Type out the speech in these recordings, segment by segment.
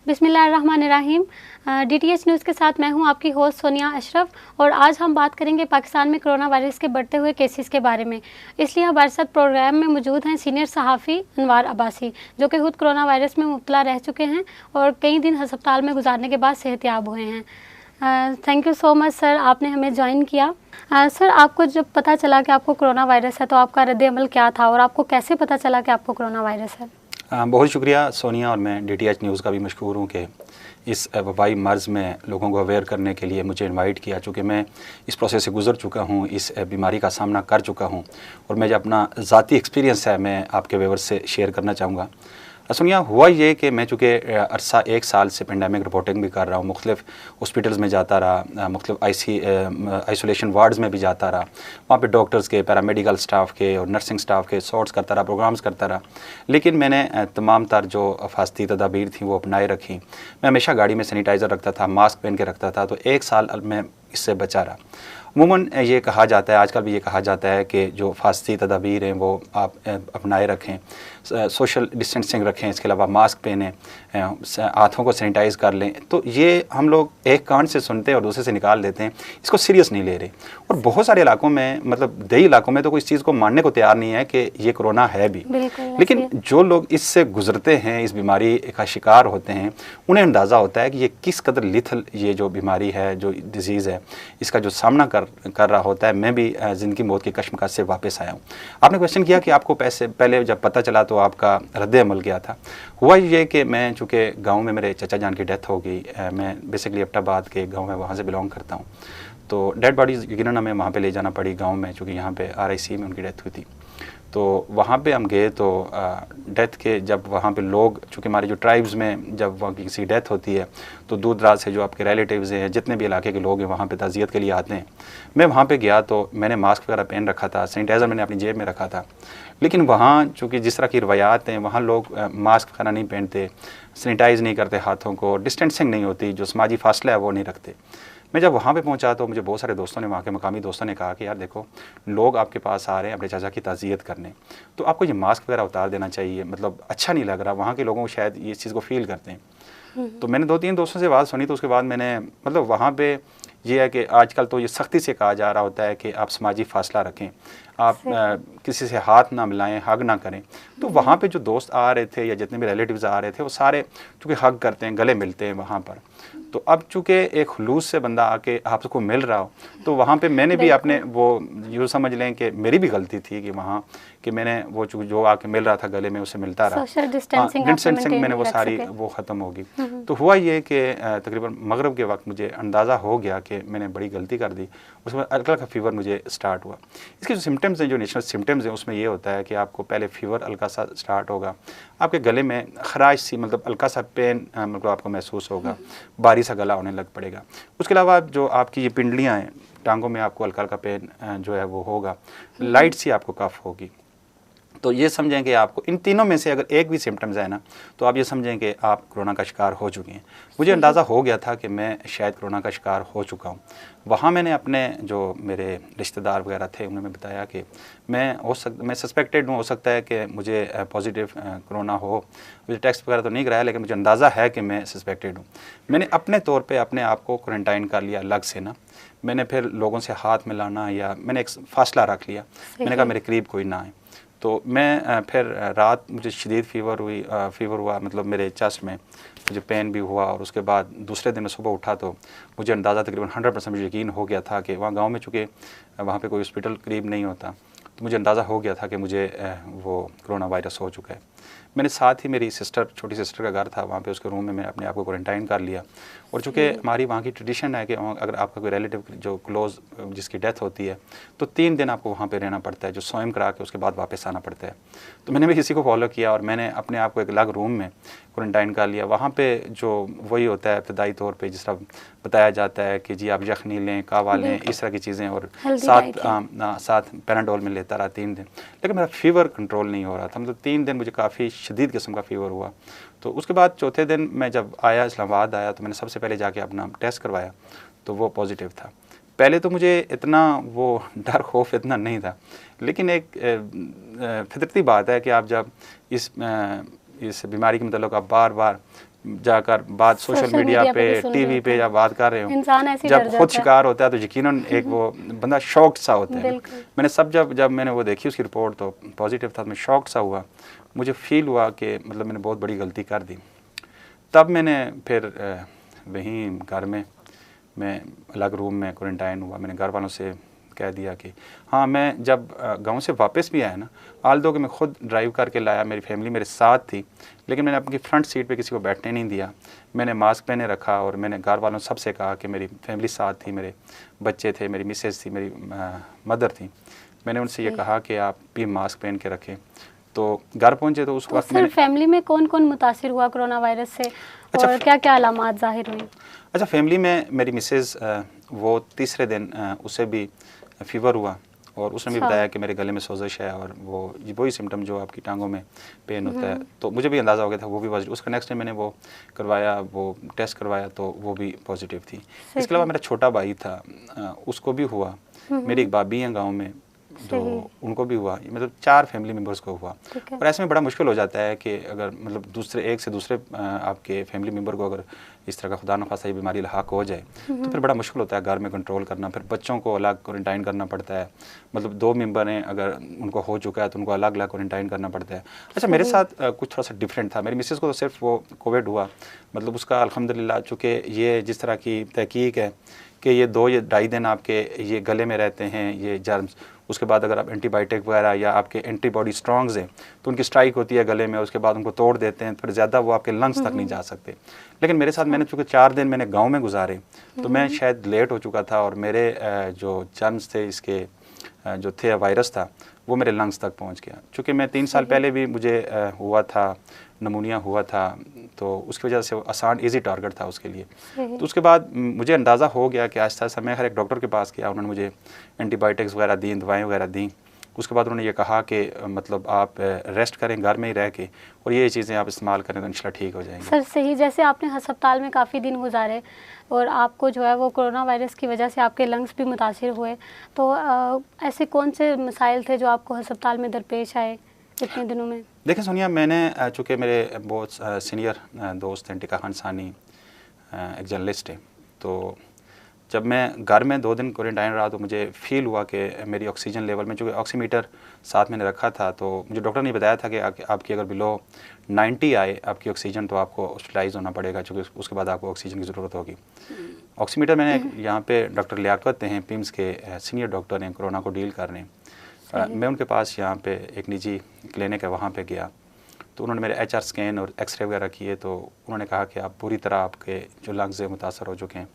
बिस्मिल्लाहिर्रहमानिर्रहीम। DTH news के साथ मैं हूं आपकी होस्ट सोनिया अशरफ और आज हम बात करेंगे पाकिस्तान में कोरोना वायरस के बढ़ते हुए केसेस के बारे में। इसलिए हमारे साथ प्रोग्राम में मौजूद हैं सीनियर सहाफ़ी अनवार अब्बासी, जो कि खुद कोरोना वायरस में मुब्तला रह चुके हैं और कई दिन अस्पताल में गुजारने के बाद सेहतयाब हुए हैं। Thank you so much sir, आपने हमें ज्वाइन किया। सर, आपको जब पता चला कि आपको कोरोना वायरस है तो आपका रद्द-ए-अमल क्या था और आपको कैसे पता चला कि आपको कोरोना वायरस है? बहुत शुक्रिया सोनिया, और मैं डीटीएच न्यूज़ का भी मशकूर हूँ कि इस वबाई मर्ज़ में लोगों को अवेयर करने के लिए मुझे इनवाइट किया। चूँकि मैं इस प्रोसेस से गुज़र चुका हूँ, इस बीमारी का सामना कर चुका हूँ और मैं जो अपना ज़ाती एक्सपीरियंस है मैं आपके व्यूअर्स से शेयर करना चाहूँगा। सोनिया, हुआ ये कि मैं चूँकि अरसा 1 साल से पेंडेमिक रिपोर्टिंग भी कर रहा हूँ, मुख्तलिफ़ हॉस्पिटल्स में जाता रहा, मुख्तलिफ़ आइसोलेशन वार्ड्स में भी जाता रहा, वहाँ पे डॉक्टर्स के, पैरामेडिकल स्टाफ के और नर्सिंग स्टाफ के सॉर्ट्स करता रहा, प्रोग्राम्स करता रहा। लेकिन मैंने तमाम तर जो हिफाजती तदाबीर थी वो अपनाए रखी। मैं हमेशा गाड़ी में सैनिटाइज़र रखता था, मास्क पहन के रखता था, तो 1 साल मैं इससे बचा रहा। अमूमन ये कहा जाता है, आजकल भी ये कहा जाता है कि जो हिफाजती तदाबीर हैं वो आप अपनाए रखें, सोशल डिस्टेंसिंग रखें, इसके अलावा मास्क पहनें, हाथों को सैनिटाइज़ कर लें। तो ये हम लोग एक कान से सुनते हैं और दूसरे से निकाल देते हैं, इसको सीरियस नहीं ले रहे। और बहुत सारे इलाकों में, मतलब देही इलाकों में तो कोई इस चीज़ को मानने को तैयार नहीं है कि ये कोरोना है भी। लेकिन जो लोग इससे गुजरते हैं, इस बीमारी का शिकार होते हैं, उन्हें अंदाज़ा होता है कि ये किस कदर लिथल ये जो बीमारी है, जो डिज़ीज़ है, इसका जो सामना कर रहा होता है। मैं भी ज़िंदगी मौत की कश्मकश से वापस आया हूँ। आपने क्वेश्चन किया कि आपको पहले जब पता चला तो आपका रद्द-ए-अमल क्या था। हुआ ये कि मैं चूँकि गांव में मेरे चचा जान की डेथ हो गई, मैं बेसिकली एबटाबाद के गांव में वहाँ से बिलोंग करता हूँ, तो डेड बॉडीज़ यकीनन हमें वहाँ पे ले जाना पड़ी गांव में, चूँकि यहाँ पे RIC में उनकी डेथ हुई थी। तो वहाँ पे हम गए तो डेथ के जब वहाँ पे लोग, चूँकि हमारे जो ट्राइब्स में जब वहाँ की किसी डेथ होती है तो दूर दराज से जो आपके रिलेटिव्स हैं, जितने भी इलाके के लोग हैं, वहाँ पे ताज़ियत के लिए आते हैं। मैं वहाँ पे गया तो मैंने मास्क वगैरह पहन रखा था, सैनिटाइज़र मैंने अपनी जेब में रखा था। लेकिन वहाँ चूँकि जिस तरह की रवायात हैं, वहाँ लोग मास्क वगैरह नहीं पहनते, सैनिटाइज़ नहीं करते हाथों को, डिस्टेंसिंग नहीं होती, जो समाजी फासला है वो नहीं रखते। मैं जब वहाँ पे पहुँचा तो मुझे बहुत सारे दोस्तों ने, वहाँ के मकामी दोस्तों ने कहा कि यार देखो, लोग आपके पास आ रहे हैं अपने चाचा की ताज़ियत करने, तो आपको ये मास्क वगैरह उतार देना चाहिए, मतलब अच्छा नहीं लग रहा। वहाँ के लोगों को शायद ये चीज़ को फ़ील करते हैं। तो मैंने 2-3 दोस्तों से बात सुनी, तो उसके बाद मैंने, मतलब वहाँ पे ये है कि आजकल तो ये सख्ती से कहा जा रहा होता है कि आप समाजी फासला रखें, आप किसी से हाथ ना मिलाएं, हग ना करें। तो वहाँ पे जो दोस्त आ रहे थे या जितने भी रिलेटिव्स आ रहे थे, वो सारे चूँकि हग करते हैं, गले मिलते हैं वहाँ पर। तो अब चूँकि एक खुलूस से बंदा आके आपको मिल रहा हो, तो वहाँ पे मैंने भी अपने वो यूँ समझ लें कि मेरी भी गलती थी कि वहाँ कि मैंने वो जो आके मिल रहा था गले में, उससे मिलता रहा। सोशल डिस्टेंसिंग मैंने वो सारी वो ख़त्म होगी। तो हुआ ये कि तकरीबन मगरिब के वक्त मुझे अंदाज़ा हो गया कि मैंने बड़ी गलती कर दी। उसके बाद हल्का हल्का फ़ीवर मुझे स्टार्ट हुआ। इसके जो सिम्टम्स हैं, जो नेशनल सिम्टम्स हैं, उसमें ये होता है कि आपको पहले फ़ीवर हल्का सा स्टार्ट होगा, आपके गले में खराश सी, मतलब हल्का सा पेन मतलब आपको महसूस होगा, भारी सा गला होने लग पड़ेगा। उसके अलावा जो आपकी ये पिंडलियाँ हैं, टांगों में आपको हल्का हल्का पेन जो है वो होगा, लाइट सी आपको कफ होगी। तो ये समझें कि आपको इन तीनों में से अगर एक भी सिम्टम्स है ना, तो आप ये समझें कि आप कोरोना का शिकार हो चुके हैं। मुझे अंदाज़ा हो गया था कि मैं शायद कोरोना का शिकार हो चुका हूँ। वहाँ मैंने अपने जो मेरे रिश्तेदार वगैरह थे उन्हें बताया कि मैं सस्पेक्टेड हूँ, हो सकता है कि मुझे पॉजिटिव कोरोना हो। मुझे टेस्ट वगैरह तो नहीं कराया, लेकिन मुझे अंदाज़ा है कि मैं सस्पेक्टेड हूँ। मैंने अपने तौर पर अपने आप को क्वारंटाइन कर लिया अलग से ना। मैंने फिर लोगों से हाथ मिलाना, या मैंने एक फासला रख लिया, मैंने कहा मेरे करीब कोई ना आए। तो मैं फिर रात मुझे शदीद फ़ीवर हुआ, मतलब मेरे चेस्ट में मुझे पेन भी हुआ। और उसके बाद दूसरे दिन मैं सुबह उठा तो मुझे अंदाज़ा तकरीबन 100% मुझे यकीन हो गया था कि वहाँ गांव में, चूँकि वहाँ पे कोई हॉस्पिटल करीब नहीं होता, तो मुझे अंदाज़ा हो गया था कि मुझे वो कोरोना वायरस हो चुका है। मैंने साथ ही मेरी छोटी सिस्टर का घर था, वहाँ पे उसके रूम में मैं अपने आप को क्वारंटाइन कर लिया। और चूँकि हमारी वहाँ की ट्रेडिशन है कि अगर आपका कोई रिलेटिव जो क्लोज़ जिसकी डेथ होती है, तो 3 दिन आपको वहाँ पे रहना पड़ता है, जो स्वयं करा के उसके बाद वापस आना पड़ता है। तो मैंने भी इसी को फॉलो किया और मैंने अपने आप को एक अलग रूम में क्वारंटाइन कर लिया। वहाँ पे जो वही होता है इब्तदाई तौर पे, जिस तरह बताया जाता है कि जी आप यखनी लें, कावा लें, इस तरह की चीज़ें, और साथ पैनाडोल में लेता रहा 3 दिन। लेकिन मेरा फ़ीवर कंट्रोल नहीं हो रहा था, मतलब 3 दिन मुझे काफ़ी शदीद किस्म का फ़ीवर हुआ। तो उसके बाद चौथे दिन मैं जब आया, इस्लामाबाद आया, तो मैंने सबसे पहले जाके अपना टेस्ट करवाया, तो वो पॉजिटिव था। पहले तो मुझे इतना वो डर खौफ इतना नहीं था, लेकिन एक फितरती बात है कि आप जब इस बीमारी के मतलब आप बार बार जाकर बात सोशल मीडिया पे, टीवी पे या बात कर रहे हो, इंसान ऐसे जब खुद शिकार होता है तो यकीनन एक वो बंदा शॉक्ड सा होता है। मैंने जब मैंने वो देखी उसकी रिपोर्ट तो पॉजिटिव था, मैं शॉक्ड सा हुआ, मुझे फील हुआ कि मतलब मैंने बहुत बड़ी गलती कर दी। तब मैंने फिर वहीं घर में मैं अलग रूम में क्वारंटाइन हुआ। मैंने घर वालों से कह दिया कि हाँ, मैं जब गांव से वापस भी आया ना, आल्दो कि मैं खुद ड्राइव करके लाया, मेरी फैमिली मेरे साथ थी, लेकिन मैंने अपनी फ्रंट सीट पे किसी को बैठने नहीं दिया। मैंने मास्क पहने रखा और मैंने घर वालों सबसे कहा कि मेरी फैमिली साथ थी, मेरे बच्चे थे, मेरी मिसेज थी, मेरी मदर थी। मैंने उनसे ये कहा कि आप भी मास्क पहन के रखें। तो घर पहुँचे तो उस वक्त मेरे फैमिली में कौन कौन मुतासिर हुआ कोरोना वायरस से, और क्या क्या अलामात ज़ाहिर हुई? अच्छा, फैमिली में मेरी मिसेज़ वो तीसरे दिन उसे भी फीवर हुआ और उसने भी बताया कि मेरे गले में सोजिश है और वो वही सिम्टम जो आपकी टांगों में पेन होता है। तो मुझे भी अंदाज़ा हो गया था वो भी पॉजिटिव। उसका नेक्स्ट डे मैंने वो करवाया, वो टेस्ट करवाया तो वो भी पॉजिटिव थी। इसके अलावा मेरा छोटा भाई था, उसको भी हुआ। मेरी एक भाभी हैं गाँव में, तो उनको भी हुआ। मतलब 4 फैमिली मेम्बर्स को हुआ। और ऐसे में बड़ा मुश्किल हो जाता है कि अगर मतलब एक से दूसरे आपके फैमिली मेम्बर को अगर इस तरह का खुदा न खास्ता ये बीमारी लाक हो जाए तो फिर बड़ा मुश्किल होता है घर में कंट्रोल करना। फिर बच्चों को अलग क्वारंटाइन करना पड़ता है। मतलब 2 मेंबर हैं, अगर उनको हो चुका है तो उनको अलग अलग क्वारंटाइन करना पड़ता है। अच्छा, मेरे साथ कुछ थोड़ा सा डिफरेंट था। मेरी मिसेज़ को तो सिर्फ वो कोविड हुआ, मतलब उसका अल्हम्दुलिल्लाह, चूँकि ये जिस तरह की तहकीक है कि ये 2 या 2.5 दिन आपके ये गले में रहते हैं ये जर्म्स, उसके बाद अगर आप एंटीबायोटिक वगैरह या आपके एंटीबॉडी स्ट्रॉन्ग्स हैं तो उनकी स्ट्राइक होती है गले में, उसके बाद उनको तोड़ देते हैं, फिर ज़्यादा वो आपके लंग्स तक नहीं जा सकते। लेकिन मेरे साथ मैंने चूँकि 4 दिन मैंने गांव में गुजारे तो मैं शायद लेट हो चुका था और मेरे जो जर्म्स थे, इसके जो थे वायरस था, वो मेरे लंग्स तक पहुंच गया। चूँकि मैं 3 साल पहले भी मुझे हुआ था, नमूनिया हुआ था, तो उसकी वजह से आसान इजी टारगेट था उसके लिए। तो उसके बाद मुझे अंदाज़ा हो गया कि आहिस्ता आहिस्ता मैं हर एक डॉक्टर के पास गया, उन्होंने मुझे एंटीबायोटिक्स वगैरह दी, दवाएं वगैरह दी। उसके बाद उन्होंने ये कहा कि मतलब आप रेस्ट करें घर में ही रह के और ये चीज़ें आप इस्तेमाल करें तो इंशाल्लाह ठीक हो जाएंगे। सर सही, जैसे आपने अस्पताल में काफ़ी दिन गुजारे और आपको जो है वो कोरोना वायरस की वजह से आपके लंग्स भी मुतासिर हुए, तो ऐसे कौन से मसाइल थे जो आपको अस्पताल में दरपेश आए इतने दिनों में? देखें सोनिया, मैंने चूँकि मेरे बहुत सीनियर दोस्त हैं, टिका खान सानी एक जर्नलिस्ट है, तो जब मैं घर में 2 दिन क्वारंटाइन रहा तो मुझे फ़ील हुआ कि मेरी ऑक्सीजन लेवल में, चूँकि ऑक्सीमीटर साथ मैंने रखा था, तो मुझे डॉक्टर ने बताया था कि आपकी अगर बिलो 90 आए आपकी ऑक्सीजन तो आपको हॉस्पिटलाइज होना पड़ेगा, चूँकि उसके बाद आपको ऑक्सीजन की ज़रूरत होगी। ऑक्सीमीटर मैंने यहाँ पे डॉक्टर लियाकत हैं, पिम्स के सीनियर डॉक्टर हैं, कोरोना को डील कर रहे हैं। मैं उनके पास यहाँ पे एक निजी क्लिनिक है, वहाँ पे गया तो उन्होंने मेरे HR स्कैन और एक्सरे वगैरह किए, तो उन्होंने कहा कि आप पूरी तरह आपके जो लंग्स हैं मुतासर हो चुके हैं,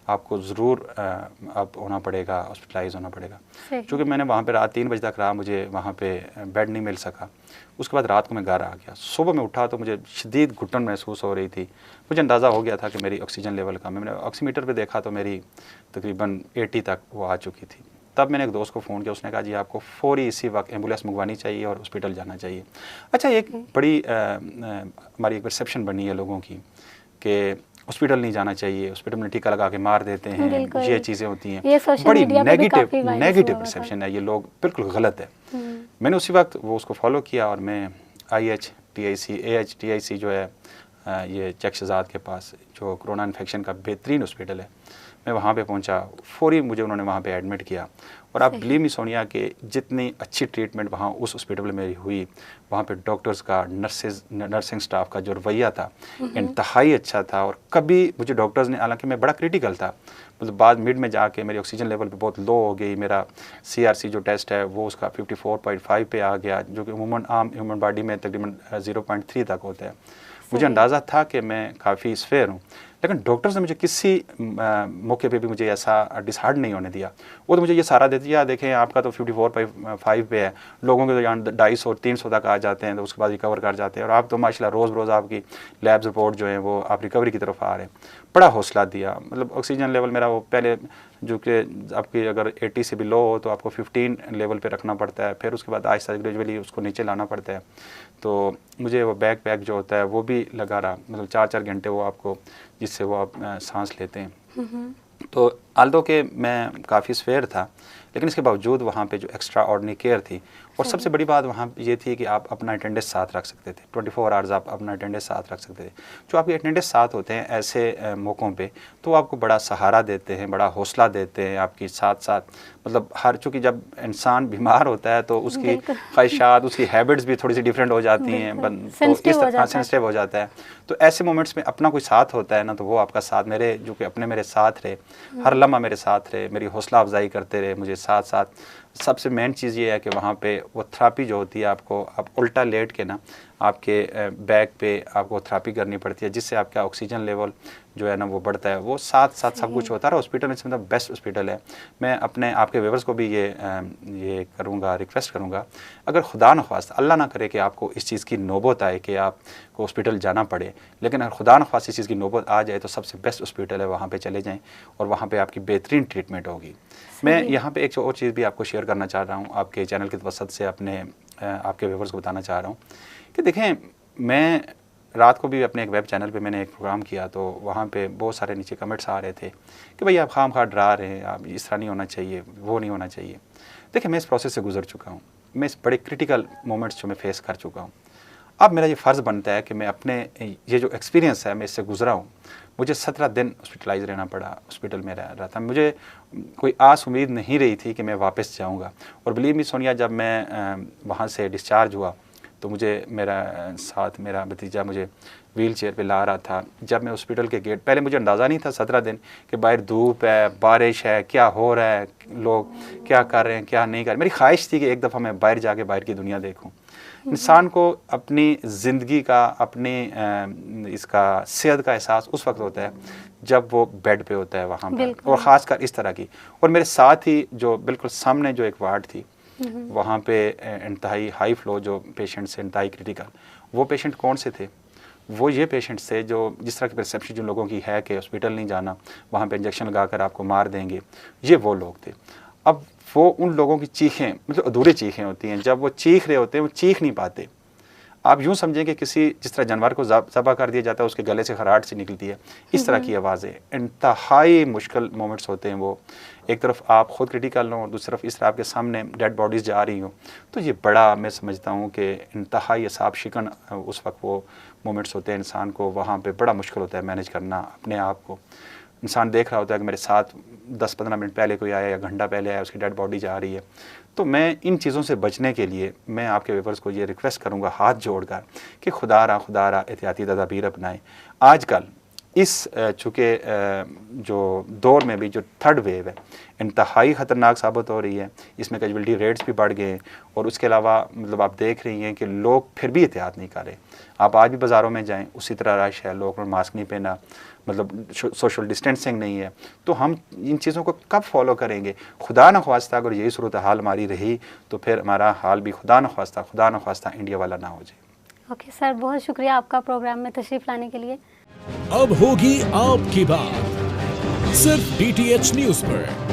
आपको ज़रूर अब होना पड़ेगा, हॉस्पिटलाइज होना पड़ेगा। क्योंकि मैंने वहाँ पे रात 3 बजे तक रहा, मुझे वहाँ पे बेड नहीं मिल सका। उसके बाद रात को मैं घर आ गया। सुबह में उठा तो मुझे शदीद घुटन महसूस हो रही थी। मुझे अंदाज़ा हो गया था कि मेरी ऑक्सीजन लेवल कम है। मैंने ऑक्सीमीटर पे देखा तो मेरी तकरीबन 80 तक वो आ चुकी थी। तब मैंने एक दोस्त को फ़ोन किया, उसने कहा जी आपको फ़ौरी इसी वक्त एम्बुलेंस मंगवानी चाहिए और हॉस्पिटल जाना चाहिए। अच्छा, एक बड़ी हमारी एक परसेप्शन बनी है लोगों की कि हॉस्पिटल नहीं जाना चाहिए, हॉस्पिटल में टीका लगा के मार देते हैं, ये चीज़ें होती हैं, बड़ी नेगेटिव परसेप्शन है, ये लोग बिल्कुल गलत है। मैंने उसी वक्त वो उसको फॉलो किया और मैं AHTIC जो है ये चक शहजाद के पास जो कोरोना इन्फेक्शन का बेहतरीन हॉस्पिटल है, मैं वहाँ पे पहुँचा। फौरी मुझे उन्होंने वहाँ पे एडमिट किया और आप बिलीव मी सोनिया कि जितनी अच्छी ट्रीटमेंट वहाँ उस हॉस्पिटल में मेरी हुई, वहाँ पे डॉक्टर्स का, नर्सिंग स्टाफ का जो रवैया था इंतहाई अच्छा था। और कभी मुझे डॉक्टर्स ने, हालांकि मैं बड़ा क्रिटिकल था, मतलब बाद मिड में जाके मेरी ऑक्सीजन लेवल पे बहुत लो हो गई, मेरा CRC जो टेस्ट है वो उसका 54.5 पे आ गया, जो कि उमूमन आम ह्यूमन बॉडी में तकरीबन 0.3 तक होता है। मुझे अंदाज़ा था कि मैं काफ़ी स्फेयर हूँ, लेकिन डॉक्टर्स ने मुझे किसी मौके पे भी मुझे ऐसा डिसहार्ड नहीं होने दिया। वो तो मुझे ये सारा दे दिया, देखें आपका तो 54.5 पे है, लोगों के तो यहाँ 250 और 300 तक आ जाते हैं, तो उसके बाद रिकवर कर जाते हैं, और आप तो माशाल्लाह रोज़ रोज़ आपकी लैब्स रिपोर्ट जो है वो आप रिकवरी की तरफ आ रहे हैं। बड़ा हौसला दिया। मतलब ऑक्सीजन लेवल मेरा वो पहले जो कि आपकी अगर 80 से भी लो हो तो आपको 15 लेवल पे रखना पड़ता है, फिर उसके बाद आहिस्ता ग्रेजुअली उसको नीचे लाना पड़ता है। तो मुझे वो बैक पैक जो होता है वो भी लगा रहा, मतलब 4-4 घंटे वो आपको, जिससे वो आप सांस लेते हैं। तो आल्दो के मैं काफ़ी स्फेयर था, लेकिन इसके बावजूद वहाँ पे जो एक्स्ट्रा ऑर्डिनरी केयर थी और सबसे बड़ी बात वहाँ ये थी कि आप अपना अटेंडेंस साथ रख सकते थे, 24 आवर्स आप अपना अटेंडेंस साथ रख सकते थे। जो आपके अटेंडेंस साथ होते हैं ऐसे मौक़ों पे, तो आपको बड़ा सहारा देते हैं, बड़ा हौसला देते हैं आपकी साथ साथ। मतलब हर चूँकि जब इंसान बीमार होता है तो उसकी ख्वाहिशात, उसकी हैबिट्स भी थोड़ी सी डिफरेंट हो जाती हैं, तो इस तरह सेंसिटिव हो जाता है। तो ऐसे मोमेंट्स में अपना कोई साथ होता है ना, तो वो आपका साथ, मेरे जो कि अपने मेरे साथ रहे, हर लम्हा मेरे साथ रहे, मेरी हौसला अफजाई करते रहे मुझे साथ साथ। सबसे मेन चीज़ ये है कि वहाँ पे वो थेरेपी जो होती है, आपको आप उल्टा लेट के ना आपके बैक पे आपको थेरेपी करनी पड़ती है, जिससे आपका ऑक्सीजन लेवल जो है ना वो बढ़ता है। वो साथ साथ सब कुछ होता है। हॉस्पिटल में मतलब बेस्ट हॉस्पिटल है। मैं अपने आपके व्यूअर्स को भी ये करूँगा, रिक्वेस्ट करूँगा, अगर खुदा न ख्वास्ता, अल्लाह ना करे कि आपको इस चीज़ की नौबत आए कि आपको हॉस्पिटल जाना पड़े, लेकिन अगर खुदा न ख्वास्ता इस चीज़ की नौबत आ जाए तो सबसे बेस्ट हॉस्पिटल है, वहाँ पे चले जाएँ और वहाँ पे आपकी बेहतरीन ट्रीटमेंट होगी। मैं यहाँ पे एक और चीज़ भी आपको शेयर करना चाह रहा हूँ, आपके चैनल की वसत से अपने आपके व्यूअर्स को बताना चाह रहा हूँ कि देखें, मैं रात को भी अपने एक वेब चैनल पे मैंने एक प्रोग्राम किया, तो वहाँ पे बहुत सारे नीचे कमेंट्स आ रहे थे कि भाई आप खाम खा डरा रहे हैं, आप इस तरह नहीं होना चाहिए, वो नहीं होना चाहिए। देखिए, मैं इस प्रोसेस से गुजर चुका हूँ, मैं इस बड़े क्रिटिकल मोमेंट्स जो मैं फेस कर चुका हूँ। अब मेरा ये फ़र्ज़ बनता है कि मैं अपने ये जो एक्सपीरियंस है मैं इससे गुजरा हूँ। मुझे 17 दिन हॉस्पिटलाइज रहना पड़ा, हॉस्पिटल में रहा था। मुझे कोई आस उम्मीद नहीं रही थी कि मैं वापस जाऊँगा। और बिलीव मी सोनिया, जब मैं वहाँ से डिस्चार्ज हुआ तो मुझे मेरा भतीजा मुझे व्हील चेयर पर ला रहा था। जब मैं हॉस्पिटल के गेट, पहले मुझे अंदाज़ा नहीं था 17 दिन कि बाहर धूप है, बारिश है, क्या हो रहा है, लोग क्या कर रहे हैं, क्या नहीं कर रहे। मेरी ख्वाहिश थी कि एक दफ़ा मैं बाहर जाके बाहर की दुनिया देखूँ। इंसान को अपनी ज़िंदगी का, अपनी इसका सेहत का एहसास उस वक्त होता है जब वो बेड पे होता है वहाँ पर, और ख़ासकर इस तरह की। और मेरे साथ ही जो बिल्कुल सामने जो एक वार्ड थी, वहाँ पे इंतहाई हाई फ्लो जो पेशेंट्स हैं, इंतहाई क्रिटिकल, वो पेशेंट कौन से थे? वो ये पेशेंट्स थे जो जिस तरह की परसेप्शन जिन लोगों की है कि हॉस्पिटल नहीं जाना, वहाँ पे इंजेक्शन लगा कर आपको मार देंगे, ये वो लोग थे। अब वो उन लोगों की चीखें, मतलब अधूरी चीखें होती हैं, जब वो चीख रहे होते हैं वो चीख नहीं पाते। आप यूँ समझें कि किसी जिस तरह जानवर को ज़बह कर दिया जाता है, उसके गले से खराट सी निकलती है, इस तरह की आवाज़ें। इंतहाई मुश्किल मोमेंट्स होते हैं वो। एक तरफ आप ख़ुद क्रिटिकल हो और दूसरी तरफ इस तरह आपके सामने डेड बॉडीज़ जा रही हो, तो ये बड़ा, मैं समझता हूँ कि इंतहाई असाब शिकन उस वक्त वो मोमेंट्स होते हैं। इंसान को वहाँ पे बड़ा मुश्किल होता है मैनेज करना अपने आप को। इंसान देख रहा होता है कि मेरे साथ 10-15 मिनट पहले कोई आया या घंटा पहले आया, उसकी डेड बॉडी जा रही है। तो मैं इन चीज़ों से बचने के लिए मैं आपके व्यूअर्स को ये रिक्वेस्ट करूँगा हाथ जोड़कर कि खुदा रहा एहतियाती तदाबीर अपनाएं। आजकल इस चूँकि जो दौर में भी जो थर्ड वेव है इंतहाई ख़तरनाक साबित हो रही है, इसमें कैजुअलिटी रेट्स भी बढ़ गए हैं, और उसके अलावा मतलब आप देख रही हैं कि लोग फिर भी एहतियात नहीं कर रहे। आप आज भी बाज़ारों में जाएं, उसी तरह रश है, लोग मास्क नहीं पहना, मतलब सोशल डिस्टेंसिंग नहीं है। तो हम इन चीज़ों को कब फॉलो करेंगे? खुदा न ख्वास्ता अगर यही सूरत हाल हमारी रही तो फिर हमारा हाल भी खुदा न ख्वास्ता इंडिया वाला ना हो जाए। ओके सर, बहुत शुक्रिया आपका प्रोग्राम में तशरीफ़ लाने के लिए। अब होगी आपकी बात सिर्फ DTH न्यूज़ पर।